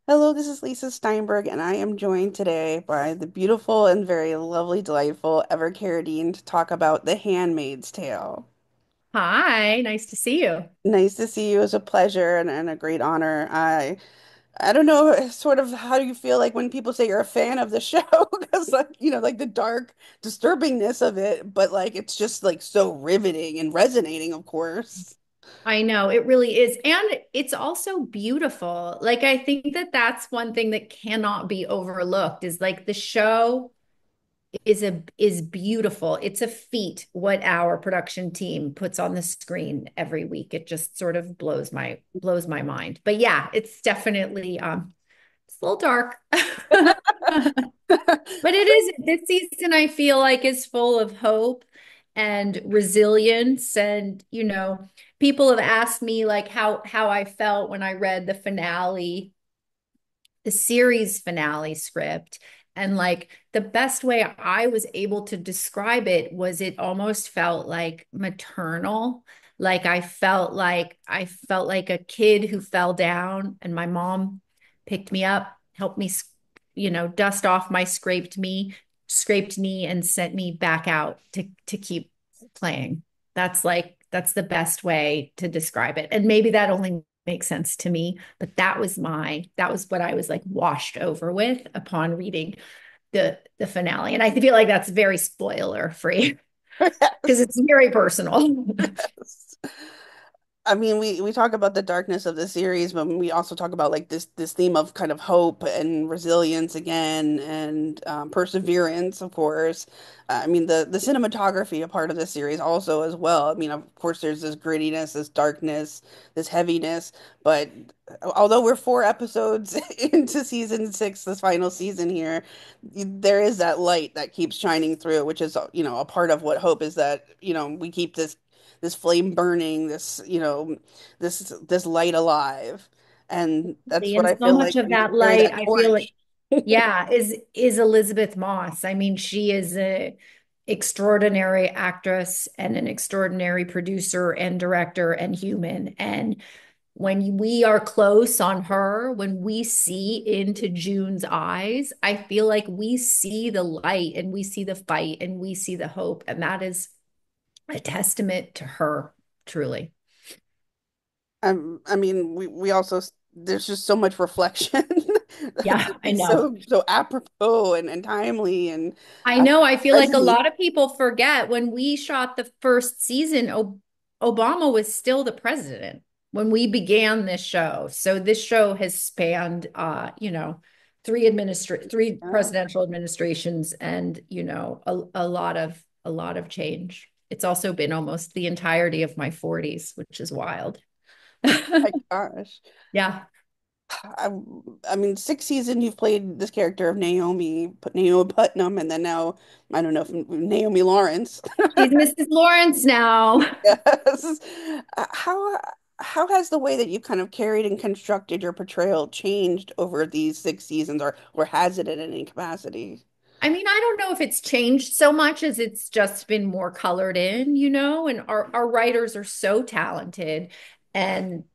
Hello, this is Lisa Steinberg, and I am joined today by the beautiful and very lovely, delightful Ever Carradine to talk about The Handmaid's Tale. Hi, nice to see you. Nice to see you. It's a pleasure and a great honor. I don't know, sort of how do you feel like when people say you're a fan of the show? Because like, like the dark disturbingness of it, but like it's just like so riveting and resonating, of course. I know it really is. And it's also beautiful. Like, I think that that's one thing that cannot be overlooked is like the show is beautiful. It's a feat what our production team puts on the screen every week. It just sort of blows my mind. But yeah, it's definitely it's a little dark. But it is this season, I feel like is full of hope and resilience. And, people have asked me like how I felt when I read the series finale script. And like the best way I was able to describe it was it almost felt like maternal. Like I felt like a kid who fell down and my mom picked me up, helped me, dust off my scraped knee and sent me back out to keep playing. That's the best way to describe it. And maybe that only makes sense to me, but that was what I was like washed over with upon reading the finale. And I feel like that's very spoiler free because Yes. it's very personal. I mean, we talk about the darkness of the series, but we also talk about like this theme of kind of hope and resilience again, and perseverance, of course. I mean, the cinematography, a part of the series, also as well. I mean, of course, there's this grittiness, this darkness, this heaviness, but although we're 4 episodes into season 6, this final season here, there is that light that keeps shining through, which is, a part of what hope is, that, we keep this flame burning, this light alive. And that's what And I so feel much like of when you that carry light, that I feel like, torch. yeah, is Elizabeth Moss. I mean, she is a extraordinary actress and an extraordinary producer and director and human. And when we are close on her, when we see into June's eyes, I feel like we see the light and we see the fight and we see the hope. And that is a testament to her, truly. I mean, we also, there's just so much reflection. Yeah, I It's know. so apropos and timely and I know. I feel like a present. lot of people forget when we shot the first season, Obama was still the president when we began this show. So this show has spanned, three Yeah. presidential administrations and, a lot of change. It's also been almost the entirety of my 40s, which is wild. My gosh. Yeah. I, I mean, 6 seasons you've played this character of Naomi Putnam, and then now I don't know if Naomi Lawrence. She's Mrs. Lawrence now. Yes. How has the way that you kind of carried and constructed your portrayal changed over these 6 seasons, or has it in any capacity? I mean, I don't know if it's changed so much as it's just been more colored in, and our writers are so talented and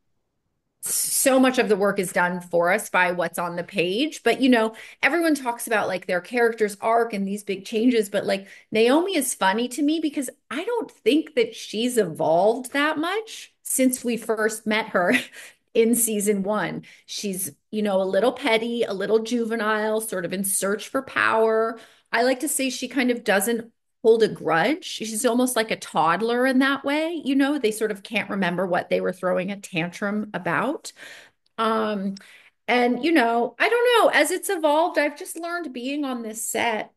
so much of the work is done for us by what's on the page. But, everyone talks about like their character's arc and these big changes, but like Naomi is funny to me because I don't think that she's evolved that much since we first met her in season one. She's, a little petty, a little juvenile, sort of in search for power. I like to say she kind of doesn't hold a grudge. She's almost like a toddler in that way. They sort of can't remember what they were throwing a tantrum about. Um, and, I don't know, as it's evolved, I've just learned being on this set,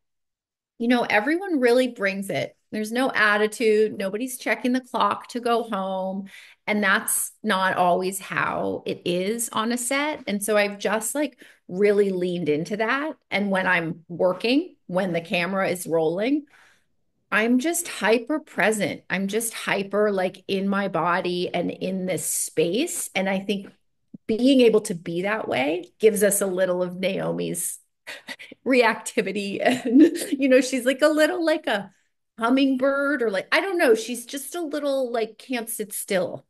everyone really brings it. There's no attitude. Nobody's checking the clock to go home. And that's not always how it is on a set. And so I've just like really leaned into that. And when I'm working, when the camera is rolling, I'm just hyper present. I'm just hyper like in my body and in this space. And I think being able to be that way gives us a little of Naomi's reactivity. And, she's like a little like a hummingbird or like, I don't know. She's just a little like can't sit still.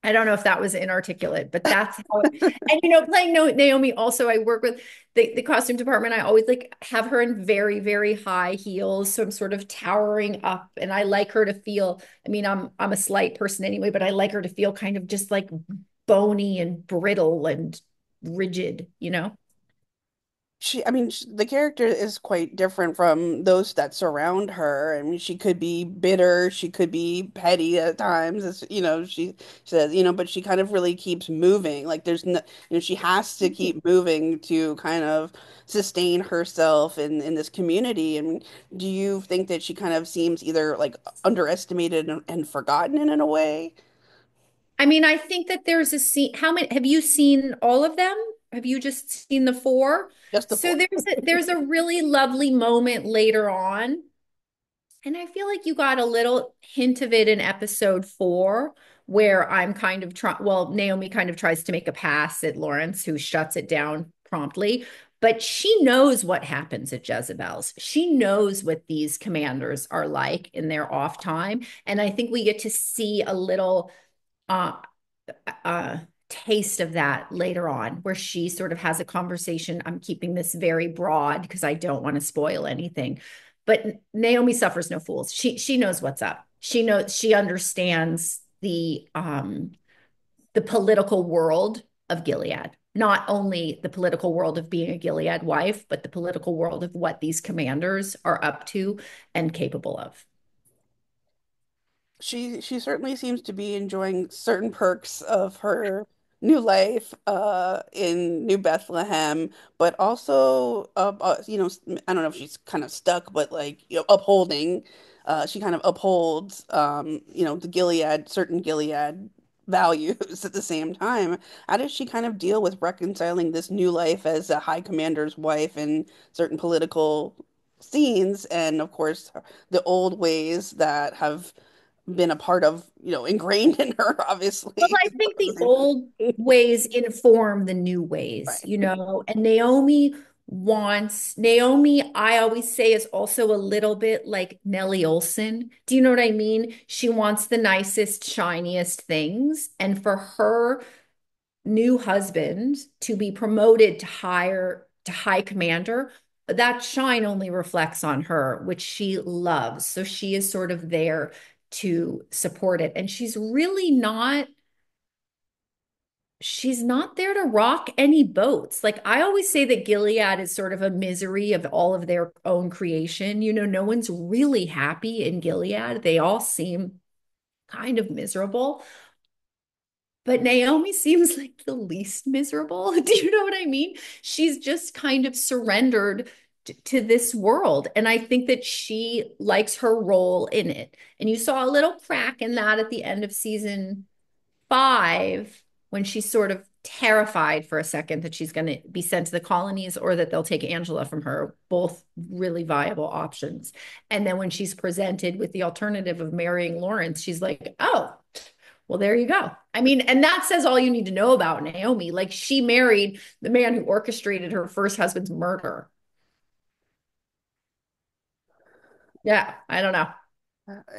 I don't know if that was inarticulate, but that's how it, and playing Naomi also, I work with the costume department. I always like have her in very, very high heels. So I'm sort of towering up and I like her to feel, I mean, I'm a slight person anyway, but I like her to feel kind of just like bony and brittle and rigid. I mean, the character is quite different from those that surround her. I mean, she could be bitter, she could be petty at times, as she says, but she kind of really keeps moving. Like there's no, she has to keep moving to kind of sustain herself in this community. And do you think that she kind of seems either like underestimated and forgotten in a way? I mean, I think that there's a scene. How many have you seen all of them? Have you just seen the four? Just the So four. there's a really lovely moment later on. And I feel like you got a little hint of it in episode 4, where I'm kind of trying, well, Naomi kind of tries to make a pass at Lawrence, who shuts it down promptly. But she knows what happens at Jezebel's. She knows what these commanders are like in their off time. And I think we get to see a little uh, uh, taste of that later on, where she sort of has a conversation. I'm keeping this very broad because I don't want to spoil anything. But Naomi suffers no fools. She knows what's up. She understands the political world of Gilead. Not only the political world of being a Gilead wife, but the political world of what these commanders are up to and capable of. She certainly seems to be enjoying certain perks of her new life in New Bethlehem, but also I don't know if she's kind of stuck, but like upholding she kind of upholds the certain Gilead values at the same time. How does she kind of deal with reconciling this new life as a high commander's wife in certain political scenes and of course the old ways that have been a part of, ingrained in her, Well, obviously. I think the old ways inform the new ways, Right. and Naomi, I always say, is also a little bit like Nellie Olson. Do you know what I mean? She wants the nicest, shiniest things. And for her new husband to be promoted to high commander, that shine only reflects on her, which she loves. So she is sort of there to support it. And she's not there to rock any boats. Like I always say that Gilead is sort of a misery of all of their own creation. No one's really happy in Gilead. They all seem kind of miserable. But Naomi seems like the least miserable. Do you know what I mean? She's just kind of surrendered to this world. And I think that she likes her role in it. And you saw a little crack in that at the end of season 5, when she's sort of terrified for a second that she's going to be sent to the colonies or that they'll take Angela from her, both really viable options. And then when she's presented with the alternative of marrying Lawrence, she's like, oh, well, there you go. I mean, and that says all you need to know about Naomi. Like she married the man who orchestrated her first husband's murder. Yeah, I don't know.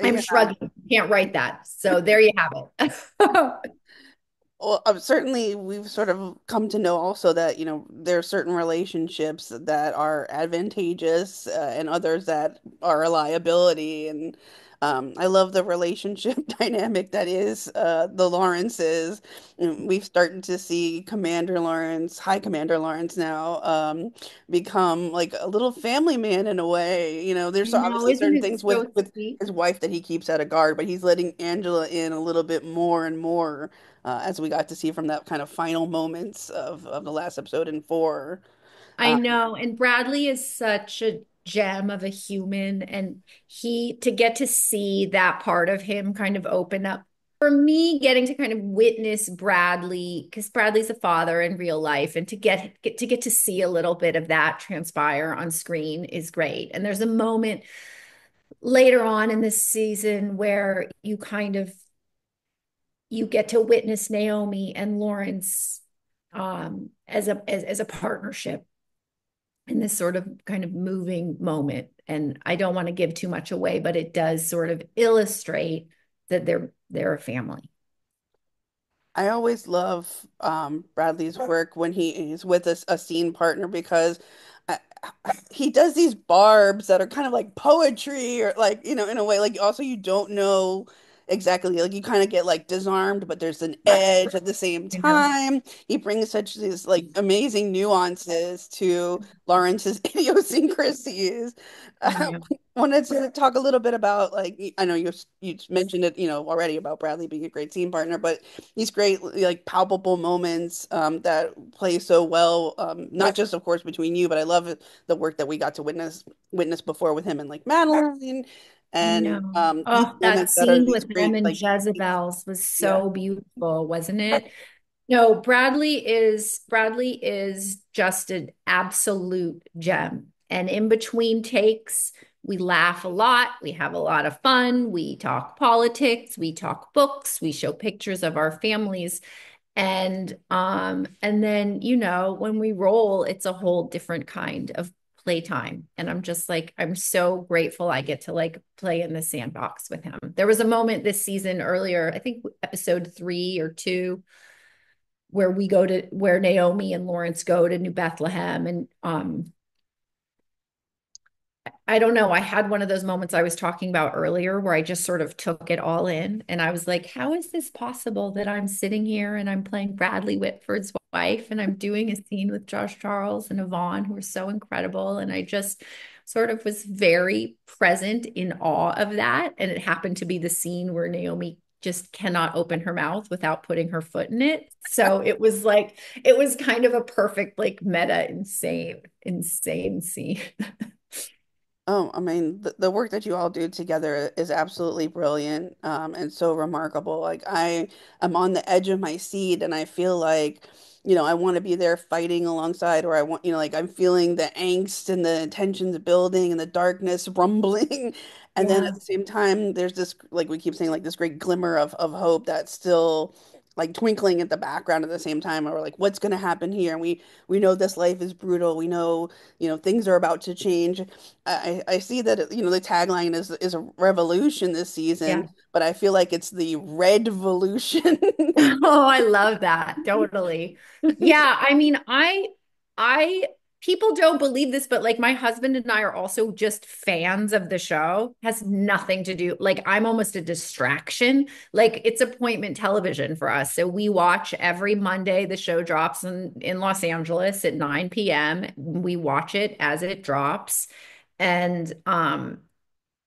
I'm Yeah. shrugging. Can't write that. So there you have it. Well, certainly we've sort of come to know also that, there are certain relationships that are advantageous and others that are a liability. And I love the relationship dynamic that is the Lawrences. And we've started to see Commander Lawrence, High Commander Lawrence now, become like a little family man in a way. I There's know, obviously isn't certain it things with so with sweet? his wife that he keeps at a guard, but he's letting Angela in a little bit more and more as we got to see from that kind of final moments of the last episode in 4. I know. And Bradley is such a gem of a human. And to get to see that part of him kind of open up. For me, getting to kind of witness Bradley, because Bradley's a father in real life, and to get to see a little bit of that transpire on screen is great. And there's a moment later on in this season where you get to witness Naomi and Lawrence as a partnership in this sort of kind of moving moment. And I don't want to give too much away, but it does sort of illustrate that they're a family. I always love Bradley's work when he is with a scene partner because I, he does these barbs that are kind of like poetry or like, in a way, like also you don't know exactly, like you kind of get like disarmed, but there's an edge at the same You know, time. He brings such these like amazing nuances to Lawrence's idiosyncrasies. Uh, yeah, wanted to talk a little bit about like I know you mentioned it, already about Bradley being a great scene partner, but these great like palpable moments that play so well, not just of course between you, but I love the work that we got to witness before with him and like Madeline I and know. these Oh, that moments that are scene these with them great and like Jezebel's was yeah. so beautiful, wasn't it? No, Bradley is just an absolute gem. And in between takes, we laugh a lot, we have a lot of fun, we talk politics, we talk books, we show pictures of our families. And then, when we roll, it's a whole different kind of playtime. And I'm just like, I'm so grateful I get to like play in the sandbox with him. There was a moment this season earlier, I think episode 3 or 2, where Naomi and Lawrence go to New Bethlehem. And I don't know. I had one of those moments I was talking about earlier where I just sort of took it all in. And I was like, how is this possible that I'm sitting here and I'm playing Bradley Whitford's wife and I'm doing a scene with Josh Charles and Yvonne, who are so incredible. And I just sort of was very present in awe of that. And it happened to be the scene where Naomi just cannot open her mouth without putting her foot in it. So it was like, it was kind of a perfect, like meta, insane scene. Oh, I mean, the work that you all do together is absolutely brilliant, and so remarkable. Like I am on the edge of my seat and I feel like, I want to be there fighting alongside, or I want, like I'm feeling the angst and the tensions building and the darkness rumbling. And then at Yeah. the same time, there's this, like we keep saying, like this great glimmer of hope that's still like twinkling at the background at the same time, or like what's going to happen here? And we know this life is brutal. We know, things are about to change. I see that the tagline is a revolution this season, Yeah. but I feel like it's the red revolution. Oh, I love that. Totally. Yeah, I mean, I people don't believe this, but like my husband and I are also just fans of the show. Has nothing to do, like I'm almost a distraction. Like it's appointment television for us. So we watch every Monday. The show drops in Los Angeles at 9 p.m. We watch it as it drops. And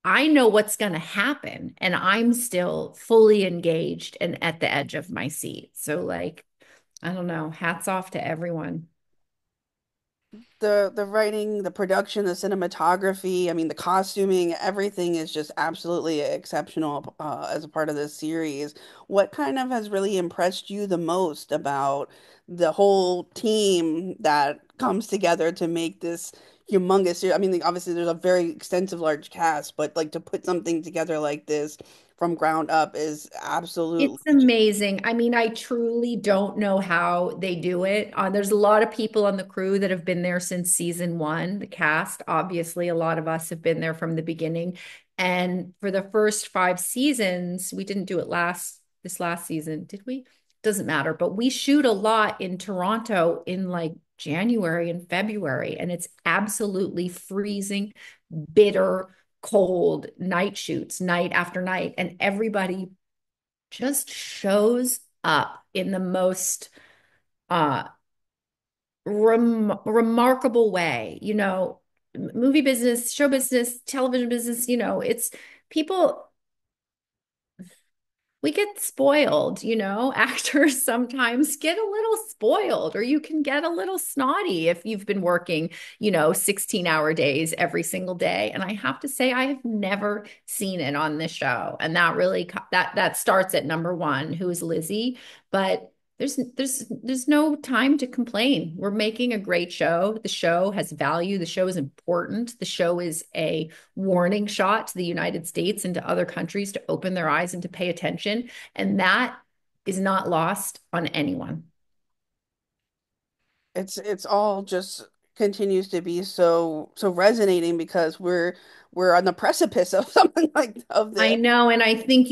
I know what's going to happen, and I'm still fully engaged and at the edge of my seat. So, like, I don't know, hats off to everyone. The writing, the production, the cinematography, I mean the costuming, everything is just absolutely exceptional as a part of this series. What kind of has really impressed you the most about the whole team that comes together to make this humongous series? I mean, like, obviously there's a very extensive large cast, but like to put something together like this from ground up is absolutely It's amazing. I mean, I truly don't know how they do it. There's a lot of people on the crew that have been there since season one, the cast. Obviously, a lot of us have been there from the beginning. And for the first 5 seasons, we didn't do it this last season, did we? Doesn't matter. But we shoot a lot in Toronto in like January and February, and it's absolutely freezing, bitter, cold night shoots, night after night. And everybody just shows up in the most uh remarkable way. Movie business, show business, television business, it's people, we get spoiled, actors sometimes get a little spoiled, or you can get a little snotty if you've been working, 16-hour days every single day. And I have to say, I have never seen it on this show. And that really, that starts at number one, who is Lizzie. But there's no time to complain. We're making a great show. The show has value. The show is important. The show is a warning shot to the United States and to other countries to open their eyes and to pay attention. And that is not lost on anyone. it's all just continues to be so resonating because we're on the precipice of something like of I this. know. And I think,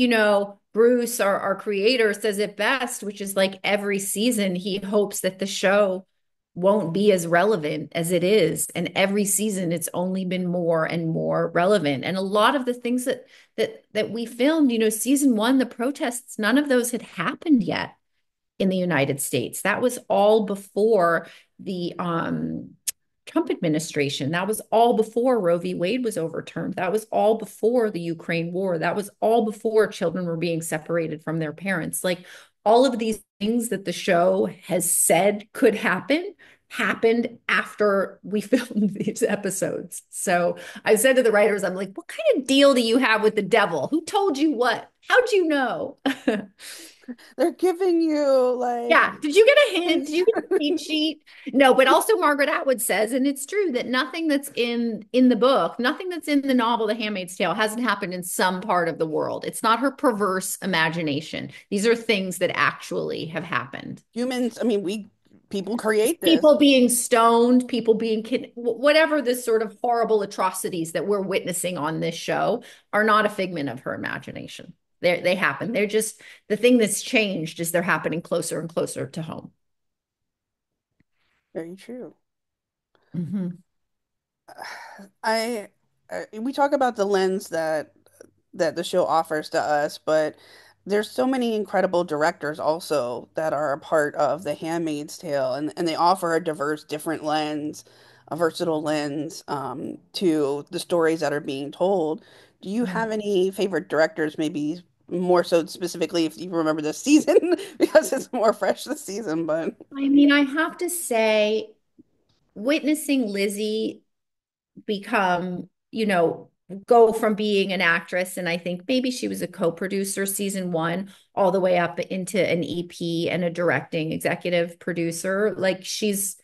Bruce, our creator, says it best, which is like every season he hopes that the show won't be as relevant as it is. And every season it's only been more and more relevant. And a lot of the things that we filmed, season one, the protests, none of those had happened yet in the United States. That was all before the Trump administration. That was all before Roe v. Wade was overturned. That was all before the Ukraine war. That was all before children were being separated from their parents. Like all of these things that the show has said could happen happened after we filmed these episodes. So I said to the writers, I'm like, what kind of deal do you have with the devil? Who told you what? How'd you know? They're giving you like Yeah. Did you get a hint? Did hints. you get a cheat sheet? No, but also Margaret Atwood says, and it's true that nothing that's in the book, nothing that's in the novel The Handmaid's Tale hasn't happened in some part of the world. It's not her perverse imagination. These are things that actually have happened. Humans, I mean, we people create this. People being stoned, people being whatever this sort of horrible atrocities that we're witnessing on this show are not a figment of her imagination. They happen. They're just the thing that's changed is they're happening closer and closer to home. Very true. Mhm. I, we talk about the lens that the show offers to us, but there's so many incredible directors also that are a part of The Handmaid's Tale, and they offer a diverse, different lens, a versatile lens to the stories that are being told. Do you have any favorite directors, maybe more so specifically if you remember this season, because it's more fresh this season, but I mean, I have to say, witnessing Lizzie become, go from being an actress, and I think maybe she was a co-producer season one, all the way up into an EP and a directing executive producer. Like she's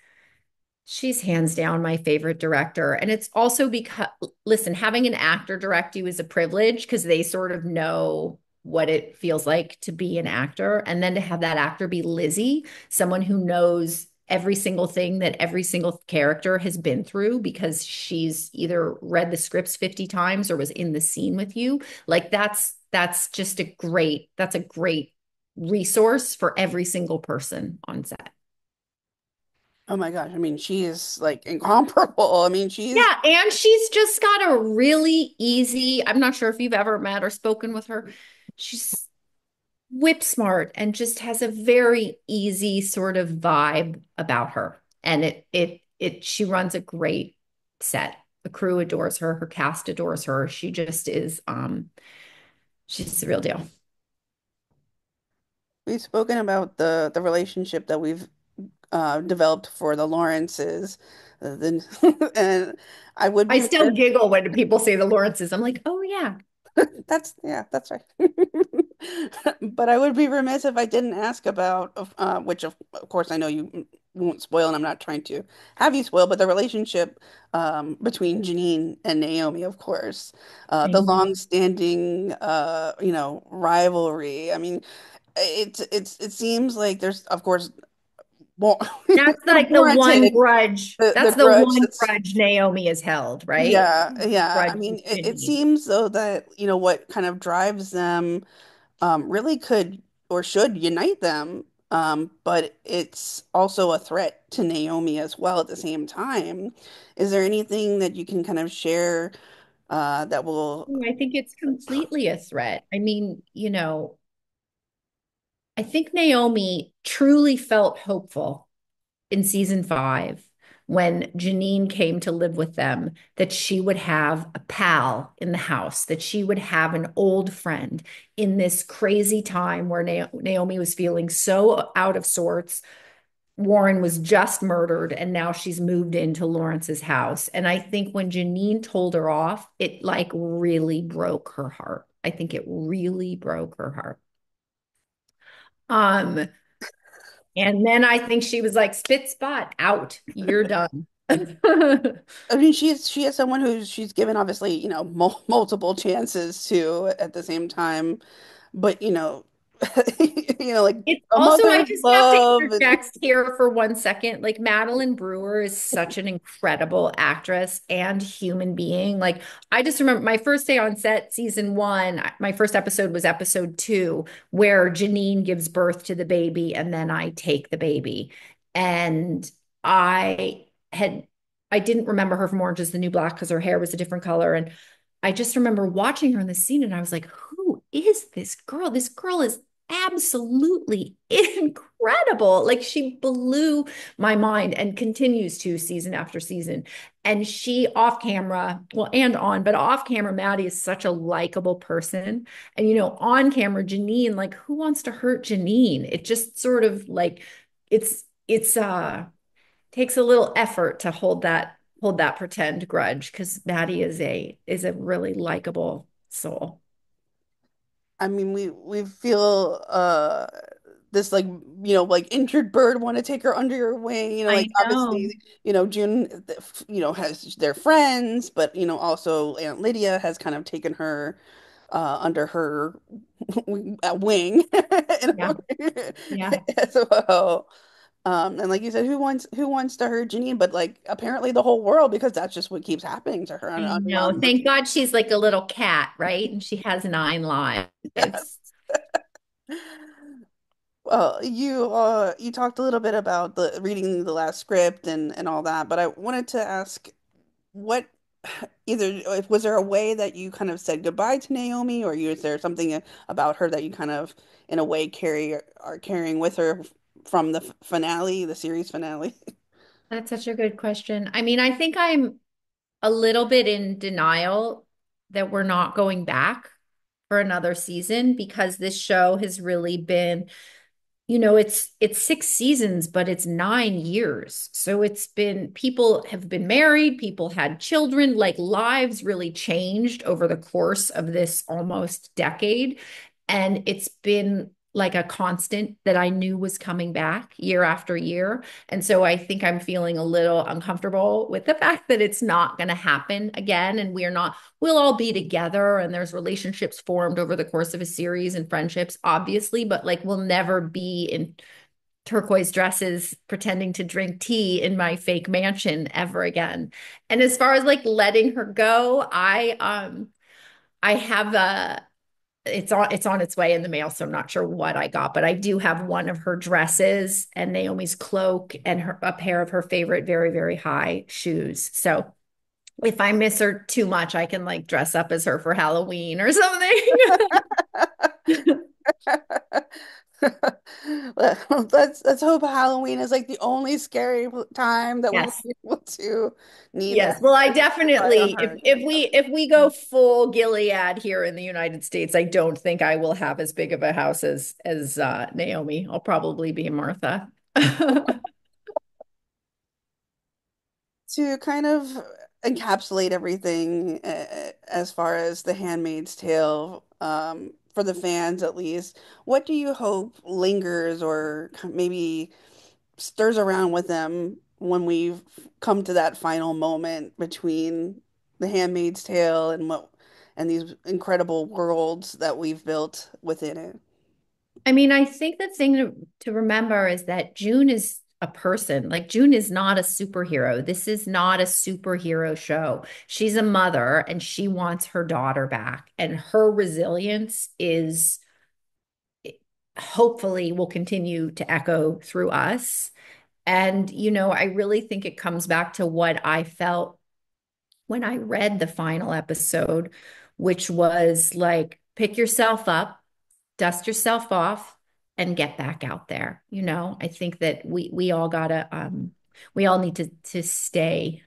hands down my favorite director. And it's also because, listen, having an actor direct you is a privilege because they sort of know what it feels like to be an actor. And then to have that actor be Lizzie, someone who knows every single thing that every single character has been through because she's either read the scripts 50 times or was in the scene with you. Like that's just that's a great resource for every single person on set. oh my gosh, I mean, she is like incomparable. I mean, she's Yeah, and she's just got a really easy, I'm not sure if you've ever met or spoken with her. She's whip smart and just has a very easy sort of vibe about her. And she runs a great set. The crew adores her, her cast adores her. She just is she's the real deal. we've spoken about the relationship that we've developed for the Lawrences, and I would I be still remiss. giggle when people say the Lawrences. I'm like, oh yeah. That's yeah, that's right. But I would be remiss if I didn't ask about, which of course I know you won't spoil, and I'm not trying to have you spoil, but the relationship between Janine and Naomi, of course, I the know. long-standing, rivalry. I mean, it seems like there's, of course, well, That's like the one warranted grudge. the That's the grudge one that's grudge Naomi has held, right? yeah, yeah. I Grudge mean, with it Ginny. seems though that, what kind of drives them really could or should unite them. But it's also a threat to Naomi as well at the same time. Is there anything that you can kind of share that will I think it's completely a threat. I mean, I think Naomi truly felt hopeful in season five when Janine came to live with them that she would have a pal in the house, that she would have an old friend in this crazy time where Naomi was feeling so out of sorts. Warren was just murdered and now she's moved into Lawrence's house. And I think when Janine told her off, it like really broke her heart. I think it really broke her heart. Um, and then I think she was like, spit spot out, you're done. I mean, she is someone she's given obviously, multiple chances to at the same time, but like It's a also, I mother's just have to love. And interject here for 1 second. Like, Madeline Brewer is such an incredible actress and human being. Like, I just remember my first day on set, season one, my first episode was episode two, where Janine gives birth to the baby and then I take the baby. And I had, I didn't remember her from Orange is the New Black because her hair was a different color. And I just remember watching her in the scene and I was like, who is this girl? This girl is absolutely incredible. Like, she blew my mind and continues to season after season. And she off camera, well, and on, but off camera, Maddie is such a likable person. And, on camera, Janine, like, who wants to hurt Janine? It just sort of like, it's takes a little effort to hold that pretend grudge because Maddie is a really likable soul. I mean, we feel this like like injured bird want to take her under your wing. Like I know. obviously June has their friends, but also Aunt Lydia has kind of taken her under her wing in a Yeah. way Yeah. as well. And like you said, who wants to hurt Janine? But like apparently the whole world, because that's just what keeps happening to her I know. on Thank God she's like a little cat, right? And she has 9 lives. yes. Well, you talked a little bit about the reading the last script and all that, but I wanted to ask what was there a way that you kind of said goodbye to Naomi, or is there something about her that you kind of in a way are carrying with her from the finale, the series finale? That's such a good question. I mean, I think I'm a little bit in denial that we're not going back for another season because this show has really been, it's 6 seasons, but it's 9 years. So it's been, people have been married, people had children, like lives really changed over the course of this almost decade. And it's been like a constant that I knew was coming back year after year. And so I think I'm feeling a little uncomfortable with the fact that it's not going to happen again. And we'll all be together and there's relationships formed over the course of a series and friendships, obviously, but like we'll never be in turquoise dresses pretending to drink tea in my fake mansion ever again. And as far as like letting her go, I have it's on its way in the mail, so I'm not sure what I got, but I do have one of her dresses and Naomi's cloak and a pair of her favorite very, very high shoes. So if I miss her too much, I can like dress up as her for Halloween or something. Let's hope Halloween is like the only scary time that we will Yes. be able to need Yes. Well, I try on definitely, if her if again. we if we go full Gilead here in the United States, I don't think I will have as big of a house as Naomi. I'll probably be Martha. To kind of encapsulate everything as far as The Handmaid's Tale, for the fans at least, what do you hope lingers or maybe stirs around with them when we've come to that final moment between The Handmaid's Tale and these incredible worlds that we've built within it? I mean, I think the thing to remember is that June is a person. Like, June is not a superhero. This is not a superhero show. She's a mother and she wants her daughter back. And her resilience is hopefully will continue to echo through us. And, I really think it comes back to what I felt when I read the final episode, which was like, pick yourself up, dust yourself off, and get back out there. I think that we all gotta we all need to stay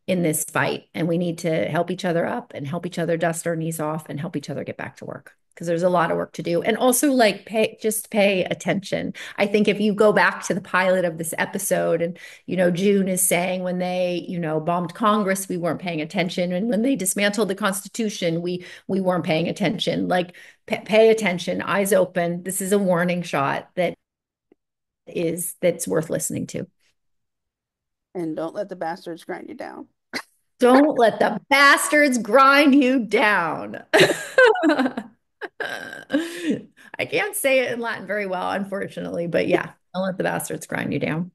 in this fight and we need to help each other up and help each other dust our knees off and help each other get back to work because there's a lot of work to do and also like pay attention. I think if you go back to the pilot of this episode and June is saying when they bombed Congress we weren't paying attention and when they dismantled the Constitution we weren't paying attention. Like, pay attention, eyes open. This is a warning shot that's worth listening to. And don't let the bastards grind you down. Don't let the bastards grind you down. I can't say it in Latin very well, unfortunately, but yeah, don't let the bastards grind you down.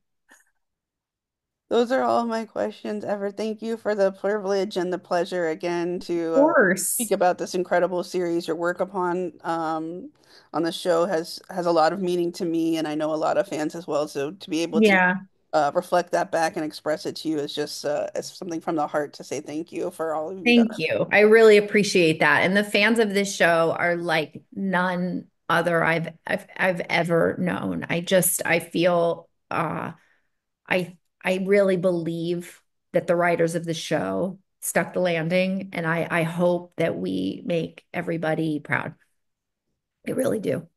Those are all my questions ever. Thank you for the privilege and the pleasure again to Of speak course. about this incredible series. Your work upon on the show has a lot of meaning to me, and I know a lot of fans as well. So to be able to Yeah. reflect that back and express it to you is just it's something from the heart to say thank you for all of you done. Thank you. I really appreciate that. And the fans of this show are like none other I've ever known. I feel I I really believe that the writers of the show stuck the landing, and I hope that we make everybody proud. I really do.